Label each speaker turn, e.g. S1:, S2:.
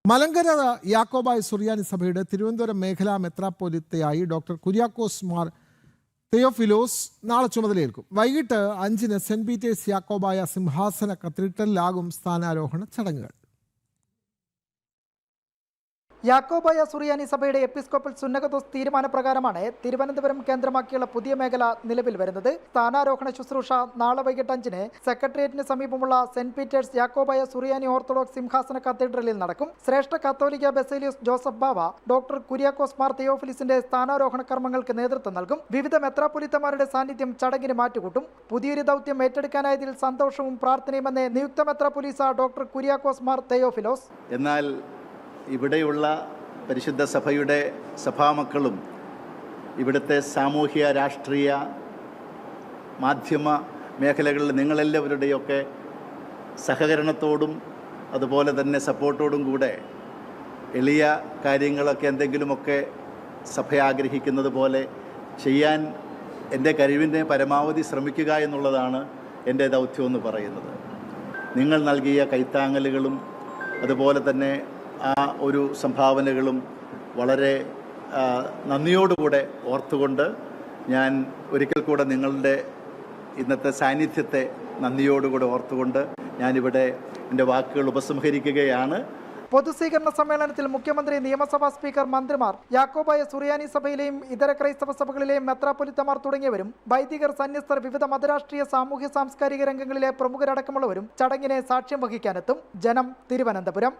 S1: മലങ്കര യാക്കോബായ സുറിയാനി സഭയുടെ തിരുവനന്തപുരം മേഖലാ മെത്രാപ്പോലിത്തയായി ഡോക്ടർ കുര്യാക്കോസ് മാർ തെയോഫിലോസ് നാളെ ചുമതലയേൽക്കും. വൈകിട്ട് 5-ന് സെന്റ് പീറ്റേഴ്സ് യാക്കോബായ സിംഹാസന കത്തീഡ്രലിലാകും സ്ഥാനാരോഹണ ചടങ്ങുകൾ.
S2: യാക്കോബായ സുറിയാനി സഭയുടെ എപ്പിസ്കോപ്പൽ സുന്നകദോസ് തീരുമാനപ്രകാരമാണ് തിരുവനന്തപുരം കേന്ദ്രമാക്കിയുള്ള പുതിയ മേഖല നിലവിൽ വരുന്നത്. സ്ഥാനാരോഹണ ശുശ്രൂഷ നാളെ വൈകിട്ട് 5-ന് സെക്രട്ടേറിയറ്റിന് സമീപമുള്ള സെന്റ് പീറ്റേഴ്സ് യാക്കോബായ സുറിയാനി ഓർത്തഡോക്സ് സിംഹാസന കത്തീഡ്രലിൽ നടക്കും. ശ്രേഷ്ഠ കത്തോലിക്ക ബസേലിയോസ് ജോസഫ് ബാവ ഡോക്ടർ കുര്യാക്കോസ് മാർ തെയോഫിലിസിന്റെ സ്ഥാനാരോഹണ കർമ്മങ്ങൾക്ക് നേതൃത്വം നൽകും. വിവിധ മെത്രാപ്പൊലീത്തമാരുടെ സാന്നിധ്യം ചടങ്ങിന് മാറ്റുകൂട്ടും. പുതിയൊരു ദൗത്യം ഏറ്റെടുക്കാനായതിൽ സന്തോഷവും പ്രാർത്ഥനയുമെന്ന് നിയുക്ത മെത്രാപ്പൊലീത്ത ഡോക്ടർ കുര്യാക്കോസ് മാർ തെയോഫിലോസ്.
S3: എന്നാൽ ഇവിടെയുള്ള പരിശുദ്ധ സഭയുടെ സഭാമക്കളും ഇവിടുത്തെ സാമൂഹ്യ രാഷ്ട്രീയ മാധ്യമ മേഖലകളിൽ നിങ്ങളെല്ലാവരുടെയൊക്കെ സഹകരണത്തോടും അതുപോലെ തന്നെ സപ്പോർട്ടോടും കൂടെ എളിയ കാര്യങ്ങളൊക്കെ എന്തെങ്കിലുമൊക്കെ സഭ ആഗ്രഹിക്കുന്നത് പോലെ ചെയ്യാൻ എൻ്റെ കഴിവിൻ്റെ പരമാവധി ശ്രമിക്കുക എന്നുള്ളതാണ് എൻ്റെ ദൗത്യം എന്ന് പറയുന്നത്. നിങ്ങൾ നൽകിയ കൈത്താങ്ങലുകളും അതുപോലെ തന്നെ ആ ഒരു സംഭാവനകളും വളരെ നന്ദിയോടുകൂടെ ഓർത്തുകൊണ്ട് ഞാൻ ഒരിക്കൽ കൂടെ നിങ്ങളുടെ ഇന്നത്തെ സാന്നിധ്യത്തെ നന്ദിയോടുകൂടെ ഓർത്തുകൊണ്ട് ഞാനിവിടെ എൻ്റെ വാക്കുകൾ ഉപസംഹരിക്കുകയാണ്.
S2: പൊതുസ്വീകരണ സമ്മേളനത്തിൽ മുഖ്യമന്ത്രി, നിയമസഭാ സ്പീക്കർ, മന്ത്രിമാർ, യാക്കോബായ സുറിയാനി സഭയിലെയും ഇതര ക്രൈസ്തവ സഭകളിലെയും മെത്രാപ്പൊലീത്തമാർ തുടങ്ങിയവരും വൈദികർ, സന്യസ്തർ, വിവിധ മതരാഷ്ട്രീയ സാമൂഹ്യ സാംസ്കാരിക രംഗങ്ങളിലെ പ്രമുഖരടക്കമുള്ളവരും ചടങ്ങിനെ സാക്ഷ്യം വഹിക്കാനെത്തും. ജനം, തിരുവനന്തപുരം.